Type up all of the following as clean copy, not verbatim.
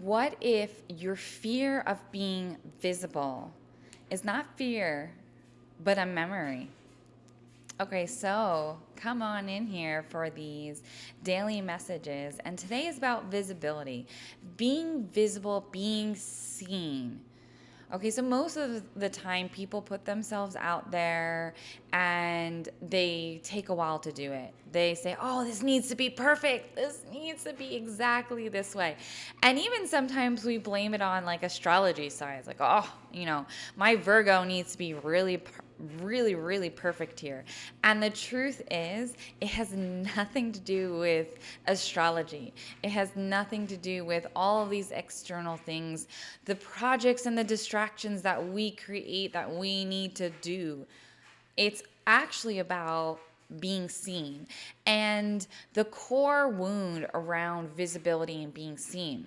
What if your fear of being visible is not fear, but a memory? Okay, so come on in here for these daily messages. And today is about visibility, being visible, being seen. Okay, so most of the time people put themselves out there and they take a while to do it. They say, oh, this needs to be perfect. This needs to be exactly this way. And even sometimes we blame it on like astrology signs, like, oh, my Virgo needs to be really perfect here. And the truth is, it has nothing to do with astrology. It has nothing to do with all of these external things, the projects and the distractions that we create that we need to do. It's actually about being seen and the core wound around visibility and being seen.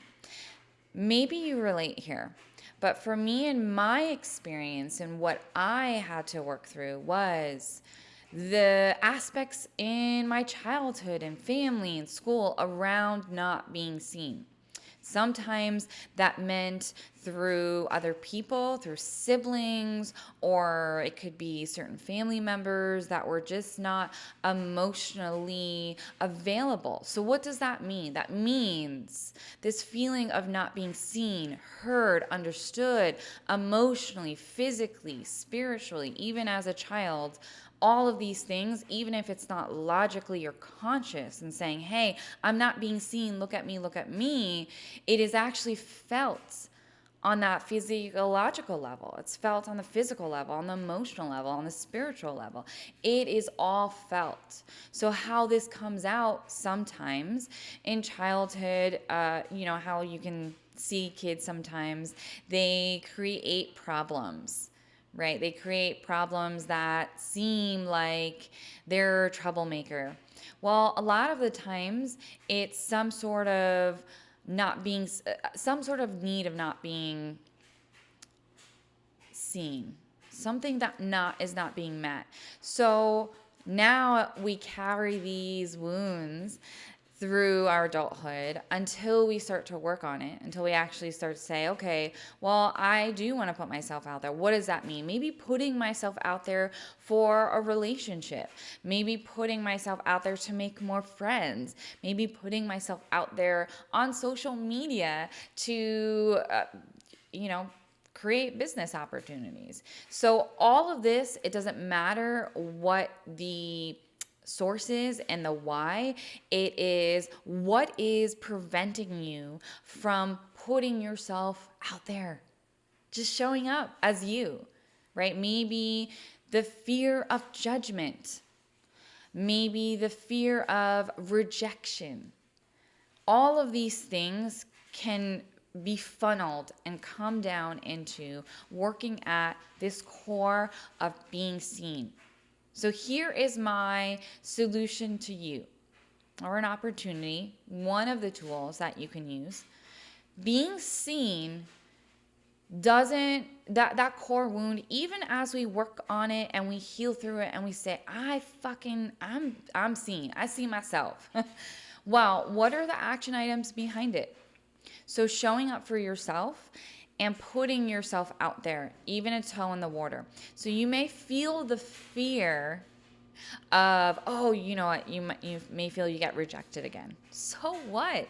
Maybe you relate here, but for me, in my experience and what I had to work through was the aspects in my childhood and family and school around not being seen. Sometimes that meant through other people, through siblings, or it could be certain family members that were just not emotionally available. So, what does that mean? That means this feeling of not being seen, heard, understood emotionally, physically, spiritually, even as a child. All of these things, even if it's not logically or conscious and saying, hey, I'm not being seen, look at me, it is actually felt on that physiological level. It's felt on the physical level, on the emotional level, on the spiritual level. It is all felt. So how this comes out sometimes in childhood, how you can see kids sometimes, they create problems, right? They create problems that seem like they're a troublemaker. Well, a lot of the times it's some sort of some sort of need of not being seen, something that not is not being met. So now we carry these wounds through our adulthood until we start to work on it, until we actually start to say, okay, well, I do want to put myself out there. What does that mean? Maybe putting myself out there for a relationship, maybe putting myself out there to make more friends, maybe putting myself out there on social media to, create business opportunities. So all of this, it doesn't matter what the sources and the why, it is what is preventing you from putting yourself out there, just showing up as you, right? Maybe the fear of judgment, maybe the fear of rejection. All of these things can be funneled and come down into working at this core of being seen. So here is my solution to you, or an opportunity, one of the tools that you can use. Being seen doesn't, that core wound, even as we work on it and we heal through it and we say, I'm seen, I see myself. Well, what are the action items behind it? So showing up for yourself and putting yourself out there, even a toe in the water. So you may feel the fear of, oh, you know what, you may feel you get rejected again. So what?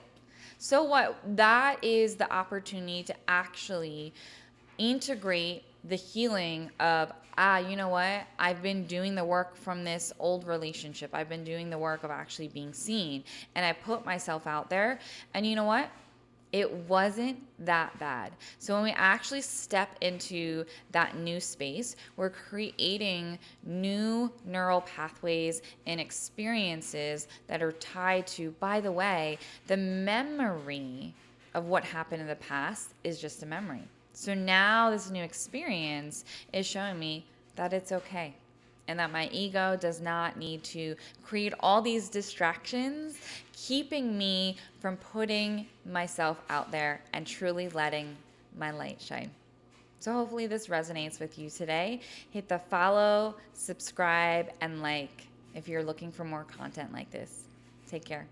So what? That is the opportunity to actually integrate the healing of, you know what? I've been doing the work from this old relationship. I've been doing the work of actually being seen. And I put myself out there. And you know what? It wasn't that bad. So when we actually step into that new space, we're creating new neural pathways and experiences that are tied to, by the way, the memory of what happened in the past is just a memory. So now this new experience is showing me that it's okay, and that my ego does not need to create all these distractions, keeping me from putting myself out there and truly letting my light shine. So hopefully this resonates with you today. Hit the follow, subscribe, and like if you're looking for more content like this. Take care.